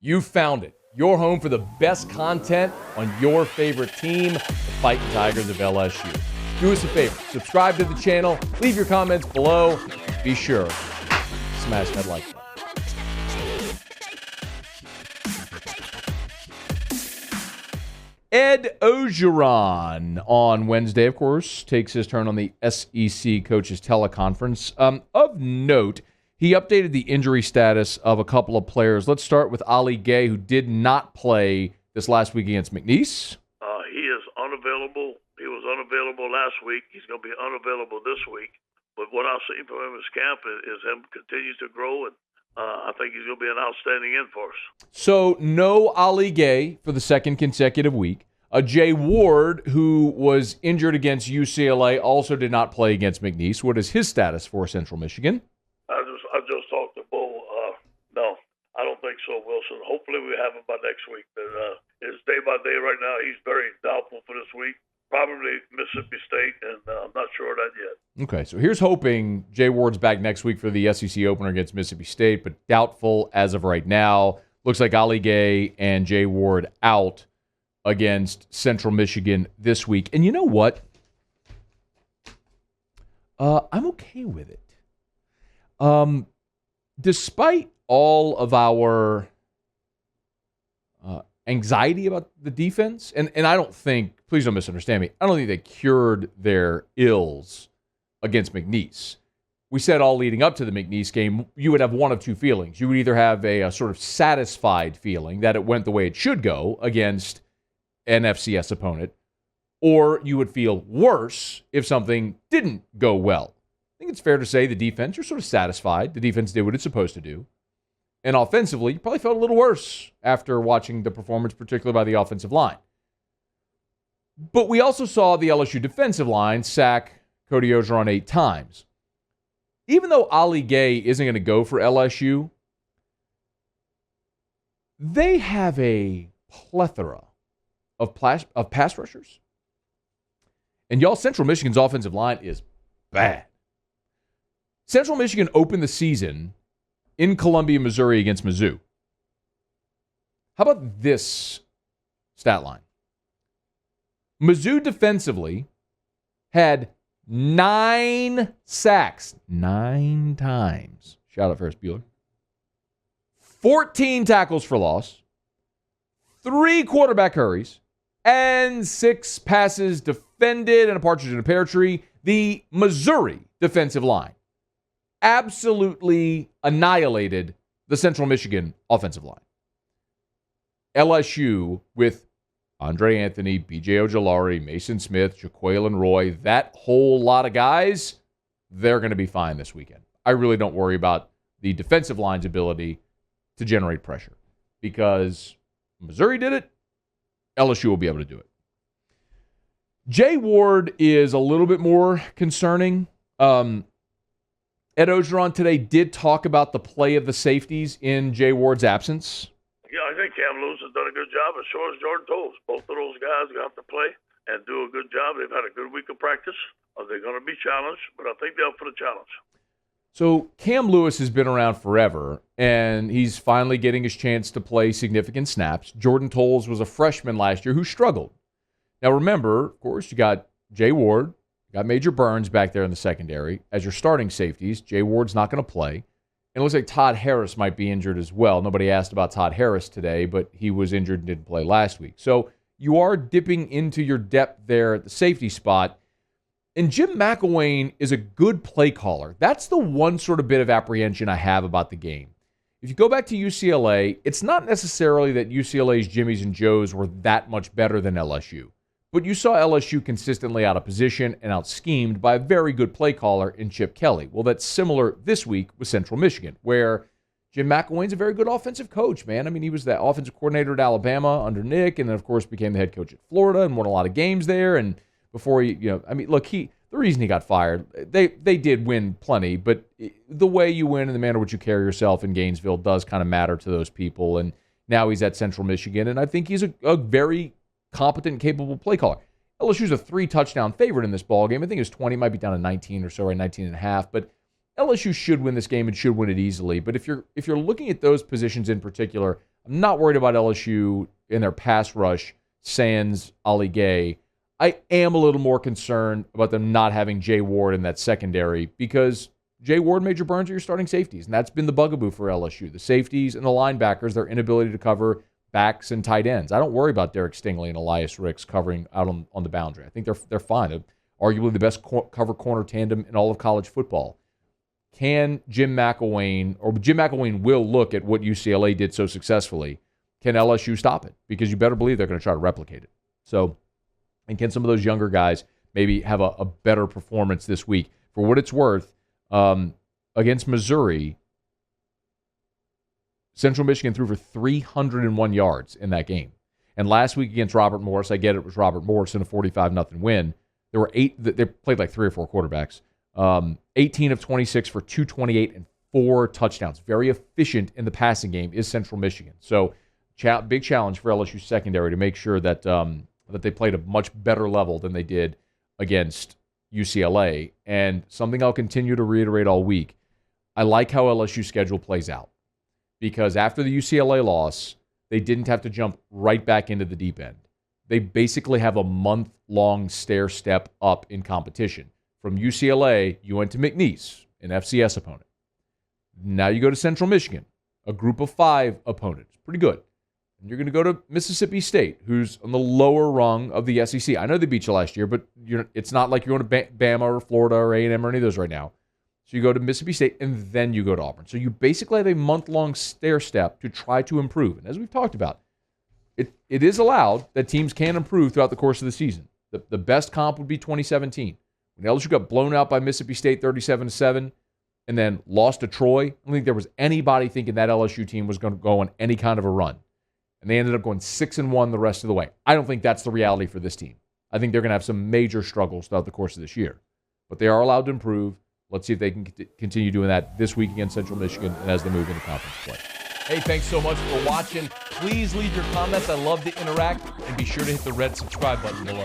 You found it. Your home for the best content on your favorite team, the Fighting Tigers of LSU. Do us a favor. Subscribe to the channel. Leave your comments below. Be sure to smash that like button. Ed Orgeron on Wednesday, of course, takes his turn on the SEC Coaches Teleconference. Of note, he updated the injury status of a couple of players. Let's start with Gaye, who did not play this last week against McNeese. He is unavailable. He was unavailable last week. He's going to be unavailable this week. But what I've seen from him in his camp is him continues to grow, and I think he's going to be an outstanding end for us. So no Gaye for the second consecutive week. Jay Ward, who was injured against UCLA, also did not play against McNeese. What is his status for Central Michigan? I just talked to Bo. No, I don't think so, Wilson. Hopefully we have him by next week. But it's day by day right now. He's very doubtful for this week. Probably Mississippi State, and I'm not sure of that yet. Okay, so here's hoping Jay Ward's back next week for the SEC opener against Mississippi State, but doubtful as of right now. Looks like Gaye and Jay Ward out against Central Michigan this week. And you know what? I'm okay with it. Despite all of our anxiety about the defense, and I don't think, please don't misunderstand me, I don't think they cured their ills against McNeese. We said all leading up to the McNeese game, you would have one of two feelings. You would either have a sort of satisfied feeling that it went the way it should go against an FCS opponent, or you would feel worse if something didn't go well. I think it's fair to say the defense, you're sort of satisfied. The defense did what it's supposed to do. And offensively, you probably felt a little worse after watching the performance, particularly by the offensive line. But we also saw the LSU defensive line sack Cody Orgeron 8 times. Even though Gaye isn't going to go for LSU, they have a plethora of pass rushers. And y'all, Central Michigan's offensive line is bad. Central Michigan opened the season in Columbia, Missouri against Mizzou. How about this stat line? Mizzou defensively had 9 sacks, 9 times. Shout out Ferris Bueller. 14 tackles for loss, 3 quarterback hurries, and 6 passes defended and a partridge in a pear tree. The Missouri defensive line absolutely annihilated the Central Michigan offensive line. LSU with Andre Anthony, B.J. Ojolari, Mason Smith, Jaquaylin Roy, that whole lot of guys, they're going to be fine this weekend. I really don't worry about the defensive line's ability to generate pressure because Missouri did it, LSU will be able to do it. Jay Ward is a little bit more concerning. Ed Orgeron today did talk about the play of the safeties in Jay Ward's absence. Yeah, I think Cam Lewis has done a good job, as sure as Jordan told us. Both of those guys have to play and do a good job. They've had a good week of practice. They're going to be challenged, but I think they're up for the challenge. So Cam Lewis has been around forever, and he's finally getting his chance to play significant snaps. Jordan Tolles was a freshman last year who struggled. Now remember, of course, you got Jay Ward, you got Major Burns back there in the secondary as your starting safeties. Jay Ward's not going to play. And it looks like Todd Harris might be injured as well. Nobody asked about Todd Harris today, but he was injured and didn't play last week. So you are dipping into your depth there at the safety spot. And Jim McElwain is a good play caller. That's the one sort of bit of apprehension I have about the game. If you go back to UCLA, it's not necessarily that UCLA's Jimmies and Joes were that much better than LSU. But you saw LSU consistently out of position and out-schemed by a very good play caller in Chip Kelly. Well, that's similar this week with Central Michigan, where Jim McElwain's a very good offensive coach, man. I mean, he was the offensive coordinator at Alabama under Nick, and then, of course, became the head coach at Florida and won a lot of games there. And before he, look, the reason he got fired, they did win plenty, but the way you win and the manner in which you carry yourself in Gainesville does kind of matter to those people. And now he's at Central Michigan, and I think he's a very competent and capable play caller. LSU's a 3-touchdown favorite in this ballgame. I think it's 20, might be down to 19 or so, right, 19.5. But LSU should win this game and should win it easily. But if you're looking at those positions in particular, I'm not worried about LSU in their pass rush, sans Ali Gaye. I am a little more concerned about them not having Jay Ward in that secondary because Jay Ward, Major Burns are your starting safeties, and that's been the bugaboo for LSU. The safeties and the linebackers, their inability to cover backs and tight ends. I don't worry about Derek Stingley and Elias Ricks covering out on the boundary. I think they're fine. They're arguably the best cover corner tandem in all of college football. Can Jim McElwain will look at what UCLA did so successfully. Can LSU stop it? Because you better believe they're going to try to replicate it. So, and can some of those younger guys maybe have a better performance this week? For what it's worth, against Missouri, Central Michigan threw for 301 yards in that game. And last week against Robert Morris, I get it was Robert Morris in a 45-0 win. There were they played like 3 or 4 quarterbacks. 18 of 26 for 228 and 4 touchdowns. Very efficient in the passing game is Central Michigan. So big challenge for LSU secondary to make sure that that they played a much better level than they did against UCLA. And something I'll continue to reiterate all week, I like how LSU's schedule plays out. Because after the UCLA loss, they didn't have to jump right back into the deep end. They basically have a month-long stair step up in competition. From UCLA, you went to McNeese, an FCS opponent. Now you go to Central Michigan, a group of 5 opponents. Pretty good. And you're going to go to Mississippi State, who's on the lower rung of the SEC. I know they beat you last year, but it's not like you're going to Bama or Florida or A&M or any of those right now. So you go to Mississippi State, and then you go to Auburn. So you basically have a month-long stair step to try to improve. And as we've talked about, it is allowed that teams can improve throughout the course of the season. The best comp would be 2017. When LSU got blown out by Mississippi State 37-7 and then lost to Troy, I don't think there was anybody thinking that LSU team was going to go on any kind of a run. And they ended up going 6-1 the rest of the way. I don't think that's the reality for this team. I think they're going to have some major struggles throughout the course of this year. But they are allowed to improve. Let's see if they can continue doing that this week against Central Michigan and as they move into conference play. Hey, thanks so much for watching. Please leave your comments. I love to interact. And be sure to hit the red subscribe button below.